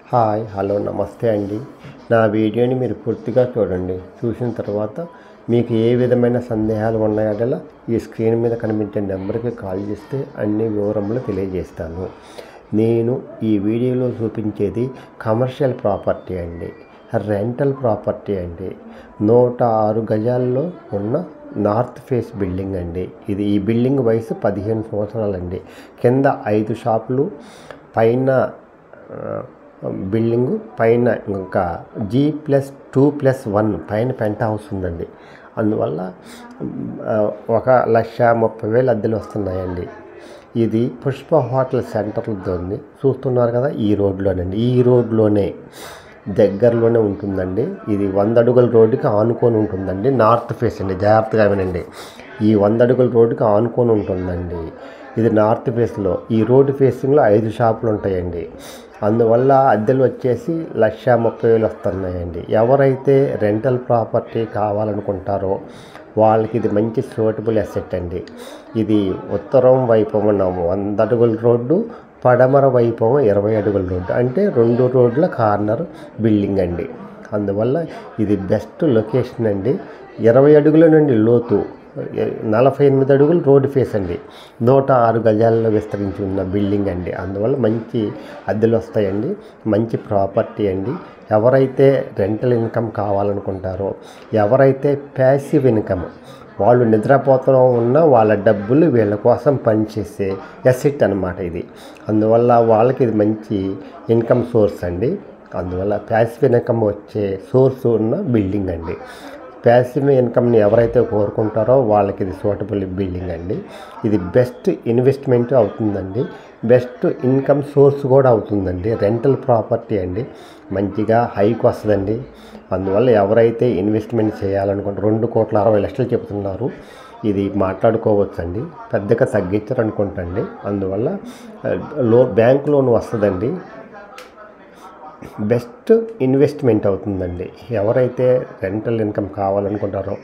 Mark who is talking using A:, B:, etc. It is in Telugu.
A: హాయ్ హలో నమస్తే అండి. నా వీడియోని మీరు పూర్తిగా చూడండి. చూసిన తర్వాత మీకు ఏ విధమైన సందేహాలు ఉన్నాయో ఈ స్క్రీన్ మీద కనిపించే నెంబర్కి కాల్ చేస్తే అన్ని వివరములు తెలియజేస్తాను. నేను ఈ వీడియోలో చూపించేది కమర్షియల్ ప్రాపర్టీ అండి, రెంటల్ ప్రాపర్టీ అండి. 106 గజాల్లో ఉన్న నార్త్ ఫేస్ బిల్డింగ్ అండి. ఈ బిల్డింగ్ వయసు 15 సంవత్సరాలండి. కింద 5 షాపులు, పైన బిల్డింగు, పైన ఇంకా G+2+1 పైన పెంట్ హౌస్ ఉందండి. అందువల్ల 1,30,000 అద్దెలు వస్తున్నాయండి. ఇది పుష్ప హోటల్ సెంటర్లతో ఉంది. చూస్తున్నారు కదా, ఈ రోడ్లోనండి. ఈ రోడ్లోనే దగ్గరలోనే ఉంటుందండి. ఇది 100 అడుగుల రోడ్డుకి ఆనుకొని ఉంటుందండి. నార్త్ ఫేస్ అండి, జాగ్రత్తగా వినండి. ఈ 100 అడుగుల రోడ్డుకి ఆనుకొని ఉంటుందండి. ఇది నార్త్ ఫేస్లో. ఈ రోడ్డు ఫేసింగ్లో 5 షాపులు ఉంటాయండి. అందువల్ల అద్దెలు వచ్చేసి 1,30,000 వస్తున్నాయండి. ఎవరైతే రెంటల్ ప్రాపర్టీ కావాలనుకుంటారో వాళ్ళకి ఇది మంచి సూటబుల్ అసెట్ అండి. ఇది ఉత్తరం వైపు ఉన్న 100 అడుగుల రోడ్డు, పడమర వైపు 20 అడుగుల రోడ్డు, అంటే 2 రోడ్ల కార్నర్ బిల్డింగ్ అండి. అందువల్ల ఇది బెస్ట్ లొకేషన్ అండి. 20 అడుగుల నుండి లోతు, 48 అడుగులు రోడ్డు ఫేస్ అండి. 106 గజాల్లో విస్తరించి ఉన్న బిల్డింగ్ అండి. అందువల్ల మంచి అద్దెలు వస్తాయండి. మంచి ప్రాపర్టీ అండి. ఎవరైతే రెంటల్ ఇన్కమ్ కావాలనుకుంటారో, ఎవరైతే ప్యాసివ్ ఇన్కమ్, వాళ్ళు నిద్రపోతూ ఉన్న వాళ్ళ డబ్బులు వీళ్ళ కోసం పనిచేసే అసెట్ అన్నమాట ఇది. అందువల్ల వాళ్ళకి ఇది మంచి ఇన్కమ్ సోర్స్ అండి. అందువల్ల ప్యాసివ్ ఇన్కమ్ వచ్చే సోర్స్ ఉన్న బిల్డింగ్ అండి. ప్యాసివ్ ఇన్కమ్ని ఎవరైతే కోరుకుంటారో వాళ్ళకి ఇది సూటబుల్ బిల్డింగ్ అండి. ఇది బెస్ట్ ఇన్వెస్ట్మెంట్ అవుతుందండి. బెస్ట్ ఇన్కమ్ సోర్స్ కూడా అవుతుందండి. రెంటల్ ప్రాపర్టీ అండి. మంచిగా హైక్ వస్తుందండి. అందువల్ల ఎవరైతే ఇన్వెస్ట్మెంట్ చేయాలనుకుంటే 2,60,00,000 చెబుతున్నారు. ఇది మాట్లాడుకోవచ్చు అండి. పెద్దగా తగ్గించరు అనుకుంటండి. అందువల్ల బ్యాంక్ లోన్ వస్తుందండి. బెస్ట్ ఇన్వెస్ట్మెంట్ అవుతుందండి. ఎవరైతే రెంటల్ ఇన్కమ్ కావాలనుకుంటారో